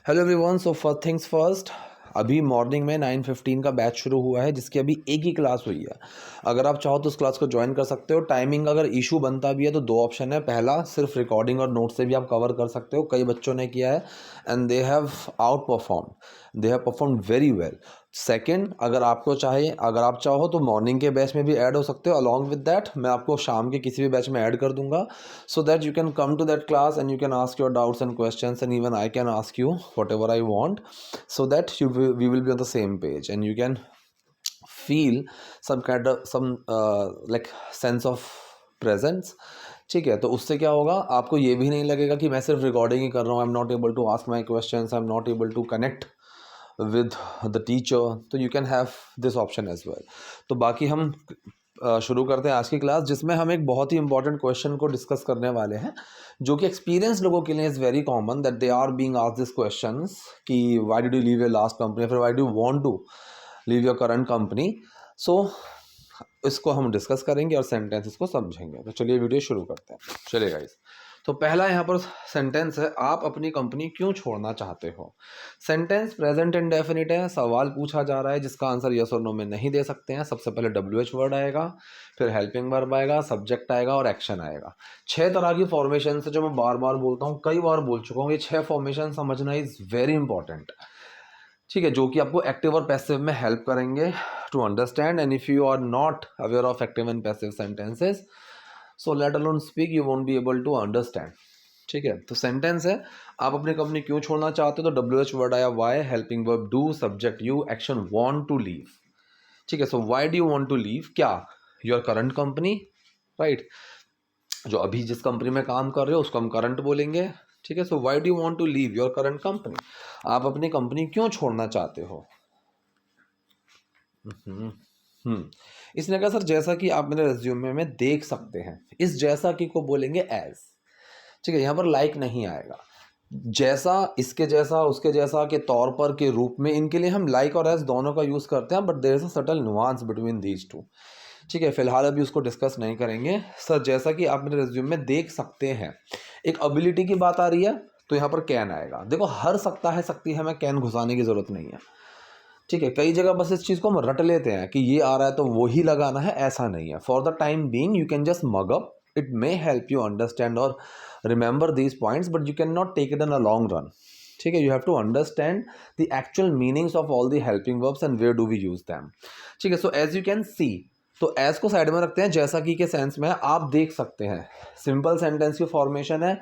Hello everyone. So first things first, अभी morning में 9:15 का बैच शुरू हुआ है जिसकी अभी एक ही क्लास हुई है। अगर आप चाहो तो उस क्लास को ज्वाइन कर सकते हो। टाइमिंग अगर इशू बनता भी है तो दो ऑप्शन है। पहला, सिर्फ रिकॉर्डिंग और नोट से भी आप कवर कर सकते हो। कई बच्चों ने किया है and they have out perform, they have perform very well. Second, अगर आप चाहो तो मॉर्निंग के बैच में भी ऐड हो सकते हो। अलॉन्ग विद दैट मैं आपको शाम के किसी भी बैच में ऐड कर दूंगा, so that you can come to that class and you can ask your doubts and questions, and even I can ask you whatever I want, so that we will be on the same page and you can feel some kind of like sense of presence। ठीक है, तो उससे क्या होगा, आपको ये भी नहीं लगेगा कि मैं सिर्फ रिकॉर्डिंग ही कर रहा हूँ, I am not able to ask my question, I am not able to connect with the teacher. तो you can have this option as well. तो बाकी हम शुरू करते हैं आज की क्लास, जिसमें हम एक बहुत ही इंपॉर्टेंट क्वेश्चन को डिस्कस करने वाले हैं, जो कि एक्सपीरियंस लोगों के लिए is very common that they are being asked this questions कि why did you leave your last company, फिर why do you want to leave your current company. So इसको हम डिस्कस करेंगे और सेंटेंस इसको समझेंगे। तो चलिए वीडियो शुरू करते हैं। चलिए गाइस, तो पहला यहाँ पर सेंटेंस है, आप अपनी कंपनी क्यों छोड़ना चाहते हो। सेंटेंस प्रेजेंट इंडेफिनिट है। सवाल पूछा जा रहा है जिसका आंसर यस और नो में नहीं दे सकते हैं। सबसे पहले WH वर्ड आएगा, फिर हेल्पिंग वर्ब आएगा, सब्जेक्ट आएगा और एक्शन आएगा। 6 तरह की फॉर्मेशन है जो मैं बार बार बोलता हूँ, कई बार बोल चुका हूँ। ये 6 फॉर्मेशन समझना इज वेरी इंपॉर्टेंट। ठीक है, जो कि आपको एक्टिव और पैसिव में हेल्प करेंगे to understand. And if you are not aware of active and passive sentences, so let alone speak, you won't be able to understand. ठीक है, तो सेंटेंस है, आप अपनी कंपनी क्यों छोड़ना चाहते हो, तो WH वर्ड आया, why, helping verb do, subject you, action want to leave. ठीक है, so why do you want to leave, क्या, योर करंट कंपनी, राइट, जो अभी जिस कंपनी में काम कर रहे हो उसको हम करंट बोलेंगे। ठीक है, so why do you want to leave your current company, आप अपनी कंपनी क्यों छोड़ना चाहते हो। इसने कहा सर जैसा कि आप मेरे रिज्यूमे में देख सकते हैं, इस जैसा कि को बोलेंगे एज। ठीक है, यहाँ पर लाइक नहीं आएगा। जैसा, इसके जैसा, उसके जैसा के तौर पर, के रूप में, इनके लिए हम लाइक और एज दोनों का यूज करते हैं, but there is a subtle nuance between these two. ठीक है, फिलहाल अभी उसको डिस्कस नहीं करेंगे। सर जैसा कि आप मेरे रिज्यूम में देख सकते हैं, एक एबिलिटी की बात आ रही है तो यहाँ पर कैन आएगा। देखो, हर सकता है, सकती है, हमें कैन घुसाने की जरूरत नहीं है। ठीक है, कई जगह बस इस चीज़ को हम रट लेते हैं कि ये आ रहा है तो वही लगाना है, ऐसा नहीं है। For the time being you can just mug up, it may help you understand और remember these points, but you can not take it in a long run. ठीक है, you have to understand the actual meanings of all the helping verbs and where do we use them. ठीक है, so as you can see, तो एज को side में रखते हैं, जैसा कि के सेंस में आप देख सकते हैं। सिंपल सेंटेंस की फॉर्मेशन है,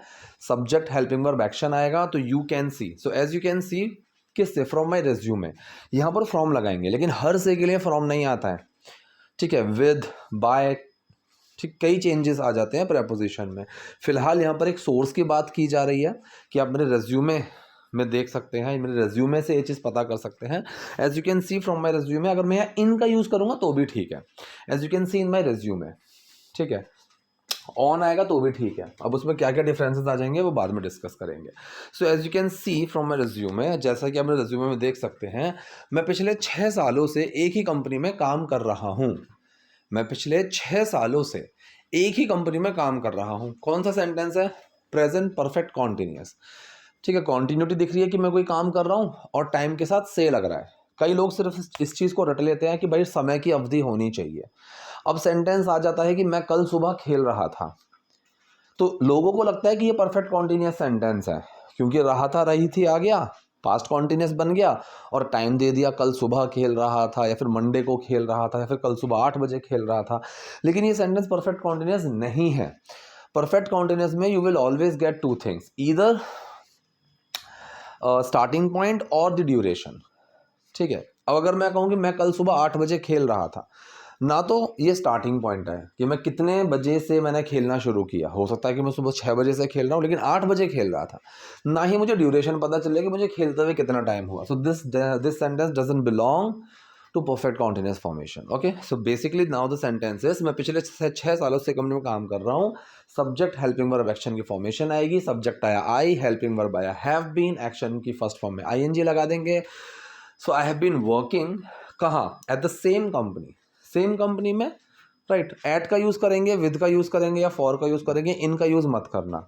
सब्जेक्ट हेल्पिंग वर्ब एक्शन आएगा, तो you can see. So as you can see किससे, फ्रॉम माई रिज्यूमे, यहाँ पर फ्रॉम लगाएंगे, लेकिन हर से के लिए फ्रॉम नहीं आता है। ठीक है, विद, बाय, ठीक, कई चेंजेस आ जाते हैं प्रेपोजिशन में। फिलहाल यहाँ पर एक सोर्स की बात की जा रही है कि आप मेरे रेज्यूमे में देख सकते हैं, मेरे रेज्यूमे से ये चीज़ पता कर सकते हैं। As you can see from my resume, अगर मैं यहाँ इन का यूज़ करूँगा तो भी ठीक है। As you can see in my resume, ठीक है, ऑन आएगा तो भी ठीक है। अब उसमें क्या क्या डिफरेंसेस आ जाएंगे वो बाद में डिस्कस करेंगे। So as you can see from my resume, जैसा कि आप मेरे रेज्यूमे में देख सकते हैं, मैं पिछले 6 सालों से एक ही कंपनी में काम कर रहा हूँ। मैं पिछले 6 सालों से एक ही कंपनी में काम कर रहा हूँ। कौन सा सेंटेंस है, प्रेजेंट परफेक्ट कॉन्टिन्यूस। ठीक है, कॉन्टिन्यूटी दिख रही है कि मैं कोई काम कर रहा हूँ और टाइम के साथ से लग रहा है। कई लोग सिर्फ इस चीज़ को रट लेते हैं कि भाई समय की अवधि होनी चाहिए। अब सेंटेंस आ जाता है कि मैं कल सुबह खेल रहा था, तो लोगों को लगता है कि ये परफेक्ट कॉन्टिन्यूस सेंटेंस है, क्योंकि रहा था, रही थी, आ गया, पास्ट कॉन्टिन्यूस बन गया और टाइम दे दिया, कल सुबह खेल रहा था, या फिर मंडे को खेल रहा था, या फिर कल सुबह 8 बजे खेल रहा था। लेकिन ये सेंटेंस परफेक्ट कॉन्टिन्यूस नहीं है। परफेक्ट कॉन्टिन्यूस में you will always get 2 things, either starting point और द ड्यूरेशन। ठीक है, अब अगर मैं कहूँ कि मैं कल सुबह 8 बजे खेल रहा था, ना तो ये स्टार्टिंग पॉइंट है कि मैं कितने बजे से मैंने खेलना शुरू किया, हो सकता है कि मैं सुबह 6 बजे से खेल रहा हूँ लेकिन 8 बजे खेल रहा था, ना ही मुझे ड्यूरेशन पता चले कि मुझे खेलते हुए कितना टाइम हुआ। So this sentence doesn't belong to perfect continuous formation. Okay, so basically now the sentences, मैं पिछले 6 सालों से कंपनी में काम कर रहा हूँ। सब्जेक्ट हेल्पिंग वर्ब एक्शन की फॉर्मेशन आएगी, सब्जेक्ट आया आई, हेल्पिंग वर्ब आया हैव बीन, एक्शन की फर्स्ट फॉर्म में ING लगा देंगे। सो आई हैव बीन वर्किंग कहाँ, eight the same company, same company में, राइट। एट का यूज़ करेंगे, विद का यूज़ करेंगे या फॉर का यूज़ करेंगे, इन का यूज़ मत करना।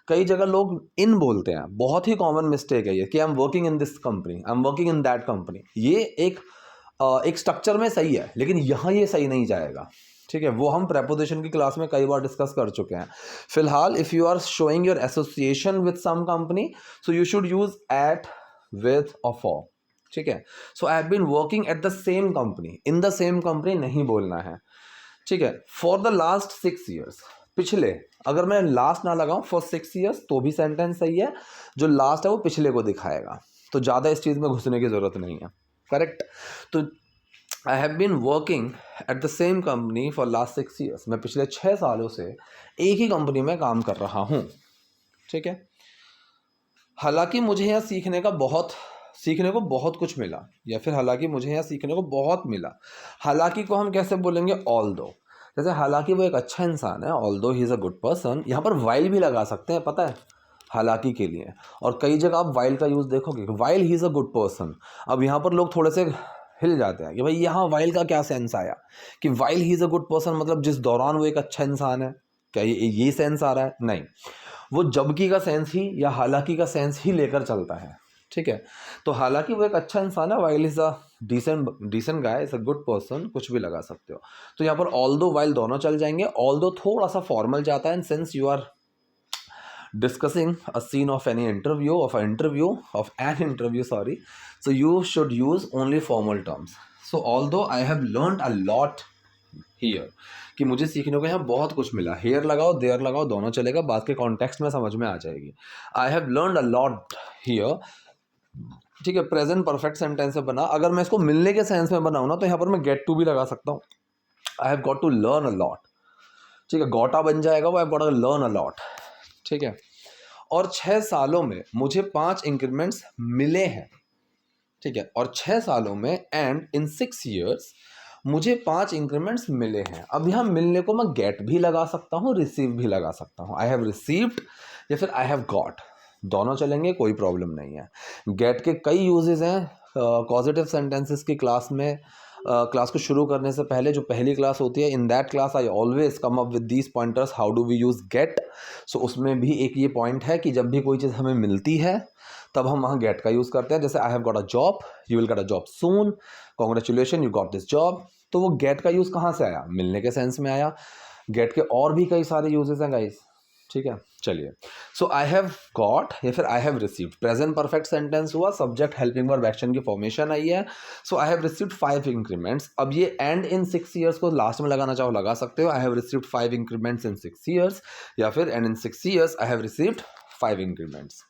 कई जगह लोग इन बोलते हैं, बहुत ही कॉमन मिस्टेक है ये कि I am working in this company, I am working in that company. ये एक स्ट्रक्चर में सही है, लेकिन यहाँ ये सही नहीं जाएगा, ठीक है। वो हम प्रेपोजिशन की क्लास में कई बार डिस्कस कर चुके हैं। फिलहाल if you are showing your association with some company, so you should use at, with और फॉर, ठीक है। So I have been working at the same company, in the same company नहीं बोलना है, ठीक है। फॉर द लास्ट 6 years, पिछले, अगर मैं लास्ट ना लगाऊं फॉर 6 years तो भी सेंटेंस सही है, जो लास्ट है वो पिछले को दिखाएगा, तो ज़्यादा इस चीज़ में घुसने की ज़रूरत नहीं है, करेक्ट। तो I have been working at the same company for last 6 years, मैं पिछले 6 सालों से एक ही कंपनी में काम कर रहा हूँ, ठीक है। हालांकि मुझे यहाँ सीखने को बहुत कुछ मिला, या फिर हालांकि मुझे यहाँ सीखने को बहुत मिला। हालांकि को हम कैसे बोलेंगे, ऑल्दो। जैसे हालांकि वो एक अच्छा इंसान है, although he is a good person, यहाँ पर वाइल भी लगा सकते हैं, पता है, हालांकि के लिए। और कई जगह आप वाइल का यूज़ देखोगे, while he is a good person. अब यहाँ पर लोग थोड़े से हिल जाते हैं कि भाई यहाँ वाइल का क्या सेंस आया, कि while he is a good person मतलब जिस दौरान वो एक अच्छा इंसान है, क्या ये सेंस आ रहा है? नहीं, वो जबकि का सेंस ही या हालांकि का सेंस ही लेकर चलता है, ठीक है। तो हालांकि वो एक अच्छा इंसान है, while is a decent guy, is a good person, कुछ भी लगा सकते हो। तो यहाँ पर ऑल्दो वाइल दोनों चल जाएंगे। ऑल्दो थोड़ा सा फॉर्मल जाता है, since you are discussing a scene of any interview of an interview, sorry, so you should use only formal terms. So although I have learned a lot here, कि मुझे सीखने को यहाँ बहुत कुछ मिला, हेयर लगाओ देयर लगाओ दोनों चलेगा, बात के कॉन्टेक्स्ट में समझ में आ जाएगी। आई have learned a lot here, ठीक है। प्रेजेंट परफेक्ट सेंटेंस से बना, अगर मैं इसको मिलने के सेंस में बनाऊँ ना तो यहाँ पर मैं गेट टू भी लगा सकता हूँ। I have got to learn a lot, ठीक है, गोटा बन जाएगा वो, I have got to learn a lot, ठीक है। और 6 सालों में मुझे 5 इंक्रीमेंट्स मिले हैं, ठीक है। और 6 सालों में एंड इन 6 years मुझे 5 इंक्रीमेंट्स मिले हैं। अब यहाँ मिलने को मैं गेट भी लगा सकता हूँ, रिसीव भी लगा सकता हूँ। आई हैव रिसीव्ड या फिर आई हैव गॉट, दोनों चलेंगे, कोई प्रॉब्लम नहीं है। गेट के कई यूजेस हैं पॉजिटिव सेंटेंसेस की क्लास में। क्लास को शुरू करने से पहले जो पहली क्लास होती है, in that class I always come up with these pointers, how do we use get. So उसमें भी एक ये पॉइंट है कि जब भी कोई चीज़ हमें मिलती है तब हम वहाँ गेट का यूज़ करते हैं। जैसे आई have got a job, you will get a job soon, congratulation you got this job. तो वो गेट का यूज़ कहाँ से आया, मिलने के सेंस में आया। गेट के और भी कई सारे यूजेस हैं गाइस, ठीक है। चलिए, सो आई हैव गॉट या फिर I have received, present perfect sentence हुआ, सब्जेक्ट हेल्पिंग वर्ब एक्शन की फॉर्मेशन आई है। So I have received 5 increments. अब ये एंड इन 6 years को लास्ट में लगाना चाहो लगा सकते हो, I have received 5 increments in 6 years, या फिर and in 6 years I have received 5 increments.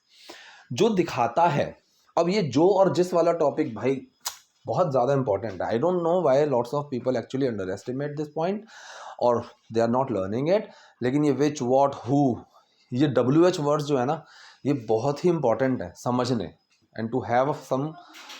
जो दिखाता है, अब ये जो और जिस वाला टॉपिक भाई बहुत ज़्यादा इंपॉर्टेंट है। I don't know why lots of people actually underestimate this point और they are not learning it. लेकिन ये विच, वॉट, हु, ये WH वर्ड्स जो है ना, ये बहुत ही इंपॉर्टेंट है समझने, and to have some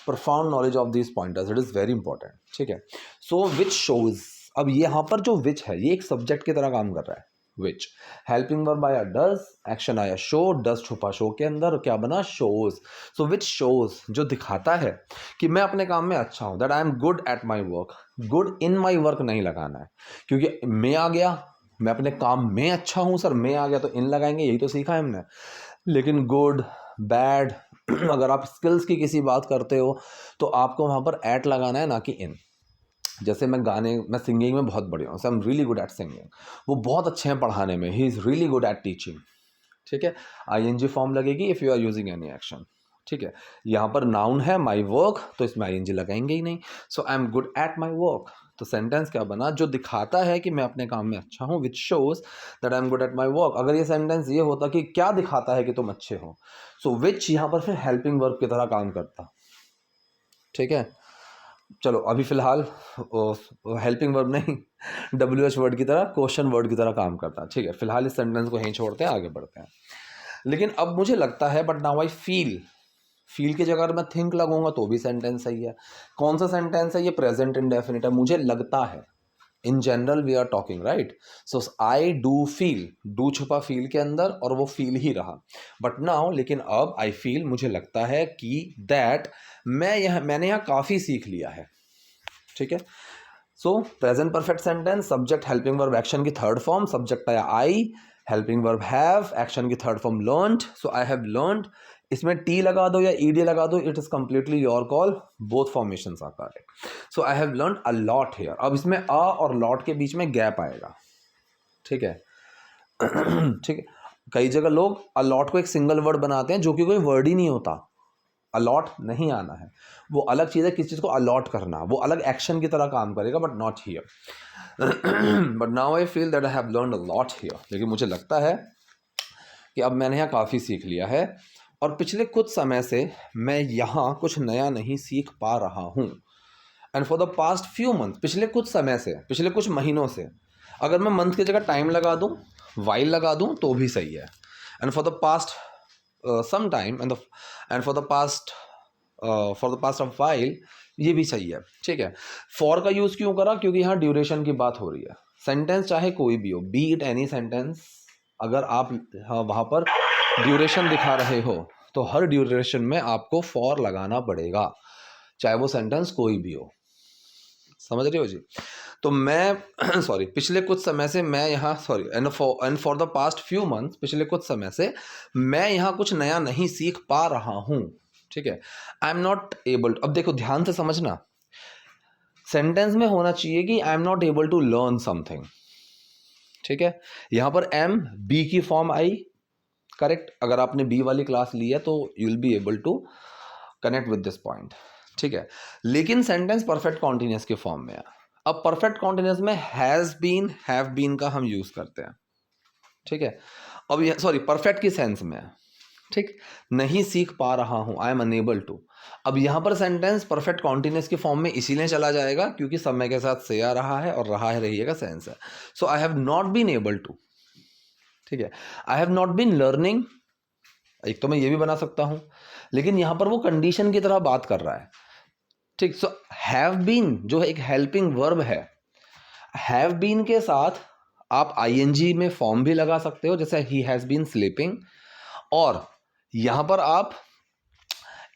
profound knowledge of this pointers, it is very important, ठीक है। सो विच शोज, अब यहाँ पर जो विच है ये एक सब्जेक्ट की तरह काम कर रहा है। विच हेल्पिंग वर्ब आया डज, एक्शन आया शो, डज छुपा शो के अंदर, क्या बना, शोज। सो विच शोज, जो दिखाता है कि मैं अपने काम में अच्छा हूँ, that I am good at my work. Good in my work नहीं लगाना है, क्योंकि मैं आ गया, मैं अपने काम में अच्छा हूँ सर, मैं आ गया तो इन लगाएंगे, यही तो सीखा है हमने। लेकिन गुड, बैड अगर आप स्किल्स की किसी बात करते हो तो आपको वहाँ पर एट लगाना है, ना कि इन। जैसे मैं सिंगिंग में बहुत बढ़िया हूँ, I am really good at singing, वो बहुत अच्छे हैं पढ़ाने में, he is really good at teaching, ठीक है। ING फॉर्म लगेगी if you are using any action, ठीक है। यहाँ पर नाउन है माई वर्क, तो इसमें ING लगाएंगे ही नहीं। So I am good at my work, तो सेंटेंस क्या बना, जो दिखाता है कि मैं अपने काम में अच्छा हूँ, which shows that I am good at my work. अगर ये सेंटेंस ये होता कि क्या दिखाता है कि तुम अच्छे हो, सो विच यहाँ पर फिर हेल्पिंग वर्ब की तरह काम करता, ठीक है। चलो अभी फिलहाल हेल्पिंग वर्ब नहीं, WH वर्ड की तरह, क्वेश्चन वर्ड की तरह काम करता है, ठीक है। फिलहाल इस सेंटेंस को यहीं छोड़ते हैं, आगे बढ़ते हैं। लेकिन अब मुझे लगता है, बट नाउ आई फील की जगह अगर मैं थिंक लगूंगा तो भी सेंटेंस सही है। कौन सा सेंटेंस है ये, प्रेजेंट इंडेफिनिट है, मुझे लगता है। In general we are talking, right. So I do feel, do छुपा फील के अंदर और वो फील ही रहा, बट नाउ, लेकिन अब आई फील, मुझे लगता है कि दैट मैंने यहाँ काफ़ी सीख लिया है, ठीक है। So present perfect sentence, subject helping verb action की थर्ड फॉर्म, सब्जेक्ट आया I, helping verb have, action की third form learned, so I have learned. इसमें टी लगा दो या ईडी लगा दो, it is completely your call, both formations are correct. So I have learned a lot here. अब इसमें अ और लॉट के बीच में गैप आएगा, ठीक है। ठीक है, कई जगह लोग अलॉट को एक सिंगल वर्ड बनाते हैं जो कि कोई वर्ड ही नहीं होता। अलॉट नहीं आना है, वो अलग चीज़ है, किसी चीज़ को अलॉट करना, वो अलग एक्शन की तरह काम करेगा, but not here. But now I feel that I have learned a lot here. लेकिन मुझे लगता है कि अब मैंने यहाँ काफ़ी सीख लिया है और पिछले कुछ समय से मैं यहाँ कुछ नया नहीं सीख पा रहा हूँ। And for the past few month, पिछले कुछ समय से, पिछले कुछ महीनों से, अगर मैं मंथ की जगह टाइम लगा दूँ, वाइल लगा दूँ तो भी सही है। And for the past some time and for the past of while, ये भी सही है, ठीक है। फॉर का यूज़ क्यों करा? क्योंकि यहाँ ड्यूरेशन की बात हो रही है। सेंटेंस चाहे कोई भी हो, बी इट एनी सेंटेंस, अगर आप वहाँ पर ड्यूरेशन दिखा रहे हो तो हर ड्यूरेशन में आपको फॉर लगाना पड़ेगा, चाहे वो सेंटेंस कोई भी हो। समझ रहे हो जी? तो मैं सॉरी, पिछले कुछ समय से मैं यहाँ sorry and for the past few months, पिछले कुछ समय से मैं यहाँ कुछ नया नहीं सीख पा रहा हूँ, ठीक है। आई एम नॉट एबल, अब देखो ध्यान से समझना, सेंटेंस में होना चाहिए कि I am not able to learn something, ठीक है। यहाँ पर एम बी की फॉर्म आई, करेक्ट। अगर आपने बी वाली क्लास ली है तो you will be able to connect with this point, ठीक है। लेकिन सेंटेंस परफेक्ट कॉन्टिन्यूस के फॉर्म में है। अब परफेक्ट कॉन्टिन्यूस में हैज बीन, हैव बीन का हम यूज करते हैं, ठीक है। अब ये सॉरी परफेक्ट की सेंस में है, ठीक। नहीं सीख पा रहा हूं, आई एम अनेबल टू। अब यहां पर सेंटेंस परफेक्ट कॉन्टिन्यूस की फॉर्म में इसीलिए चला जाएगा क्योंकि समय के साथ से आ रहा है और रहा है रहिएगा सेंस है। So I have not been able to, ठीक है। I have not been learning, एक तो मैं ये भी बना सकता हूं, लेकिन यहां पर वो कंडीशन की तरह बात कर रहा है, ठीक। सो हैव बीन जो है एक हेल्पिंग वर्ब है, हैव बीन के साथ आप आईएनजी में फॉर्म भी लगा सकते हो, जैसे ही हैज बीन स्लीपिंग, और यहां पर आप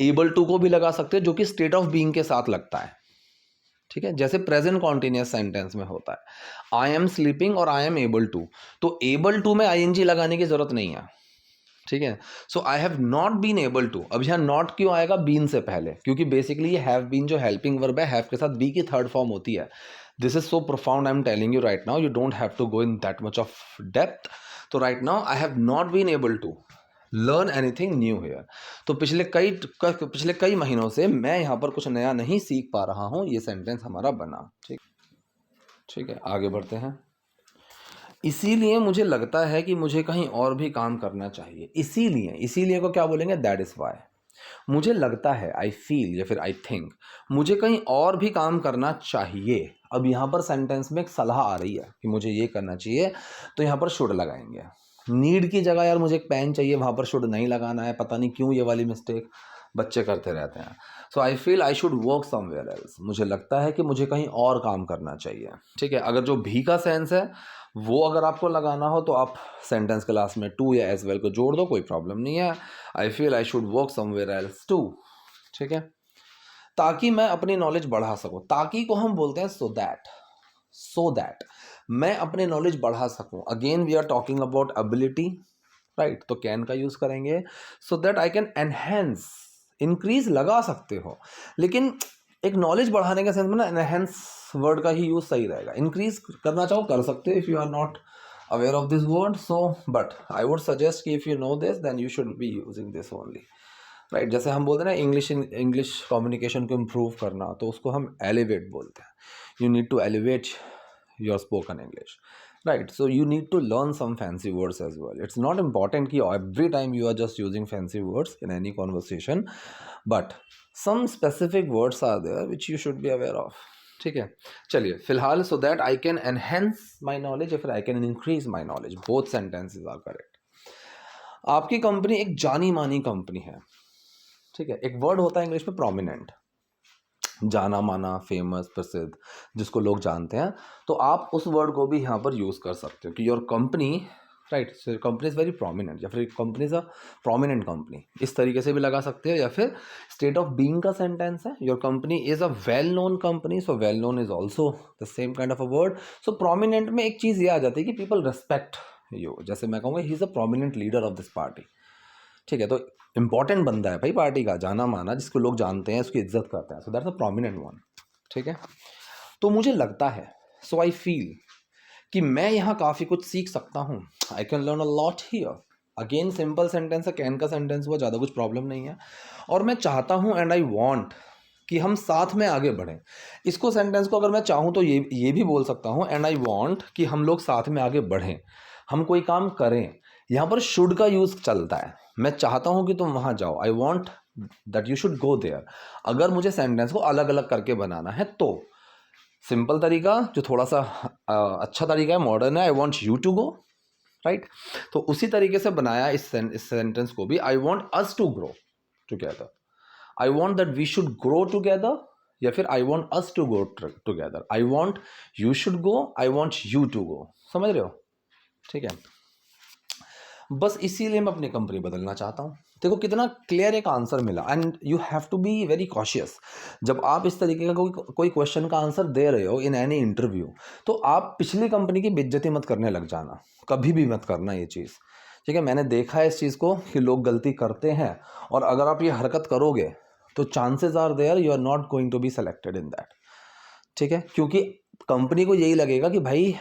एबल टू को भी लगा सकते हो जो कि स्टेट ऑफ बीइंग के साथ लगता है, ठीक है। जैसे प्रेजेंट कॉन्टिन्यूअस सेंटेंस में होता है आई एम स्लीपिंग और आई एम एबल टू, तो एबल टू में आईएनजी लगाने की जरूरत नहीं है, ठीक है। So I have not been able to, अब यहाँ नॉट क्यों आएगा बीन से पहले? क्योंकि बेसिकली ये हैव बीन जो हेल्पिंग वर्ब है, हैव के साथ बी की थर्ड फॉर्म होती है। This is so profound, I am telling you right now, you don't have to go in that much of depth. तो right now I have not been able to learn anything new here. तो पिछले कई महीनों से मैं यहाँ पर कुछ नया नहीं सीख पा रहा हूँ, ये सेंटेंस हमारा बना, ठीक, ठीक है। आगे बढ़ते हैं। इसीलिए मुझे लगता है कि मुझे कहीं और भी काम करना चाहिए। इसीलिए को क्या बोलेंगे? That is why. मुझे लगता है, आई फील या फिर आई थिंक, मुझे कहीं और भी काम करना चाहिए। अब यहाँ पर सेंटेंस में एक सलाह आ रही है कि मुझे ये करना चाहिए, तो यहाँ पर शुड लगाएंगे। नीड की जगह यार मुझे एक पेन चाहिए, वहाँ पर शुड नहीं लगाना है। पता नहीं क्यों ये वाली मिस्टेक बच्चे करते रहते हैं। So I feel I should work somewhere else. मुझे लगता है कि मुझे कहीं और काम करना चाहिए, ठीक है। अगर जो भी का सेंस है वो अगर आपको लगाना हो तो आप सेंटेंस के लास्ट में टू या एज वेल को जोड़ दो, कोई प्रॉब्लम नहीं है। I feel I should work somewhere else too, ठीक है। ताकि मैं अपनी नॉलेज बढ़ा सकूं, ताकि को हम बोलते हैं सो दैट मैं अपनी नॉलेज बढ़ा सकूं। Again we are talking about ability, right. तो कैन का यूज करेंगे, so that I can enhance. Increase लगा सकते हो, लेकिन एक नॉलेज बढ़ाने के सेंस में ना एनहेंस वर्ड का ही यूज सही रहेगा। इंक्रीज करना चाहो कर सकते हो if you are not aware of this word, so but I would suggest कि if you know this then you should be using this only, right. जैसे हम बोलते हैं ना इंग्लिश कम्युनिकेशन को इम्प्रूव करना, तो उसको हम एलिवेट बोलते हैं। You need to elevate your spoken English, right? So you need to learn some fancy words as well. It's not important कि every time you are just using fancy words in any conversation, but some specific words are there which you should be aware of, ठीक है। चलिए फिलहाल so that I can enhance my knowledge या फिर I can increase my knowledge, both sentences are correct. आपकी company एक जानी मानी कंपनी है, ठीक है। एक वर्ड होता है इंग्लिश में प्रोमिनेंट, जाना माना, फेमस, प्रसिद्ध, जिसको लोग जानते हैं। तो आप उस वर्ड को भी यहाँ पर यूज़ कर सकते हो कि your company, right, company is very prominent, या फिर company is a prominent company, इस तरीके से भी लगा सकते हो। या फिर स्टेट ऑफ बीइंग का सेंटेंस है, your company is a well known company, so well known is also the same kind of a word. So prominent में एक चीज़ ये आ जाती है कि पीपल रिस्पेक्ट यू, जैसे मैं कहूँगा he is a prominent leader of this party, ठीक है, तो इंपॉर्टेंट बंदा है भाई पार्टी का, जाना माना, जिसको लोग जानते हैं, उसकी इज्जत करते हैं, so that's a prominent one, ठीक है। तो मुझे लगता है, सो आई फील कि मैं यहाँ काफ़ी कुछ सीख सकता हूँ, I can learn a lot here. Again simple sentence है, कैन का सेंटेंस हुआ, ज़्यादा कुछ प्रॉब्लम नहीं है, और मैं चाहता हूँ एंड आई वॉन्ट कि हम साथ में आगे बढ़ें। इसको सेंटेंस को अगर मैं चाहूँ तो ये भी बोल सकता हूँ, एंड आई वॉन्ट कि हम लोग साथ में आगे बढ़ें, हम कोई काम करें। यहाँ पर शुड का यूज़ चलता है, मैं चाहता हूँ कि तुम वहाँ जाओ, I want that you should go there. अगर मुझे सेंटेंस को अलग अलग करके बनाना है तो सिंपल तरीका, जो थोड़ा सा अच्छा तरीका है, मॉडर्न है, I want you to go, right. तो उसी तरीके से बनाया इस सेंटेंस को भी, I want us to grow together, I want that we should grow together, या फिर I want us to go together, I want you should go, I want you to go, समझ रहे हो, ठीक है। बस इसीलिए मैं अपनी कंपनी बदलना चाहता हूँ। देखो कितना क्लियर एक आंसर मिला, and you have to be very cautious. जब आप इस तरीके का कोई क्वेश्चन का आंसर दे रहे हो इन एनी इंटरव्यू, तो आप पिछली कंपनी की बेइज्जती मत करने लग जाना, कभी भी मत करना ये चीज़, ठीक है। मैंने देखा है इस चीज़ को कि लोग गलती करते हैं, और अगर आप ये हरकत करोगे तो chances are there you are not going to be selected in that, ठीक है। क्योंकि कंपनी को यही लगेगा कि भाई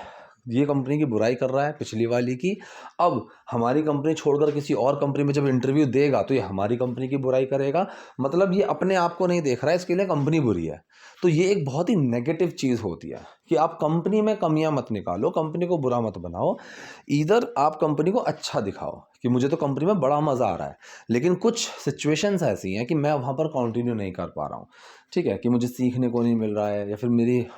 ये कंपनी की बुराई कर रहा है पिछली वाली की, अब हमारी कंपनी छोड़कर किसी और कंपनी में जब इंटरव्यू देगा तो ये हमारी कंपनी की बुराई करेगा, मतलब ये अपने आप को नहीं देख रहा है, इसके लिए कंपनी बुरी है। तो ये एक बहुत ही नेगेटिव चीज़ होती है कि आप कंपनी में कमियां मत निकालो, कंपनी को बुरा मत बनाओ, इधर आप कंपनी को अच्छा दिखाओ कि मुझे तो कंपनी में बड़ा मज़ा आ रहा है, लेकिन कुछ सिचुएशंस ऐसी हैं कि मैं वहाँ पर कंटिन्यू नहीं कर पा रहा हूँ, ठीक है, कि मुझे सीखने को नहीं मिल रहा है, या फिर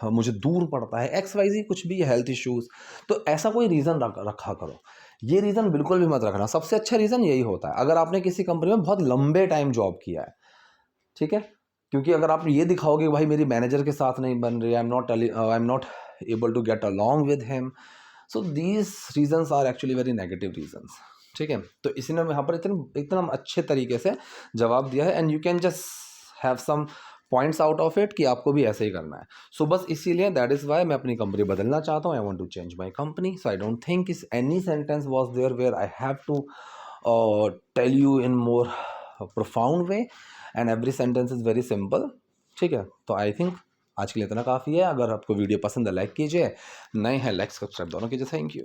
मुझे दूर पड़ता है, XYZ कुछ भी, हेल्थ इश्यूज़। तो ऐसा कोई रीज़न रखा करो, ये रीज़न बिल्कुल भी मत रखना। सबसे अच्छा रीज़न यही होता है अगर आपने किसी कंपनी में बहुत लंबे टाइम जॉब किया है, ठीक है। क्योंकि अगर आप ये दिखाओगे कि भाई मेरी मैनेजर के साथ नहीं बन रही, I am not able to get along with him, so these reasons are actually very negative reasons, ठीक है। तो इसी ने यहाँ पर इतना अच्छे तरीके से जवाब दिया है, and you can just have some points out of it कि आपको भी ऐसे ही करना है। सो बस इसीलिए दैट इज़ वाई मैं अपनी कंपनी बदलना चाहता हूँ, I want to change my company. So I don't think is any sentence was there where I have to tell you in more profound way, and every sentence is very simple, ठीक है। तो I think आज के लिए इतना काफ़ी है। अगर आपको वीडियो पसंद है लाइक कीजिए, नए हैं लाइक सब्सक्राइब दोनों कीजिए। Thank you.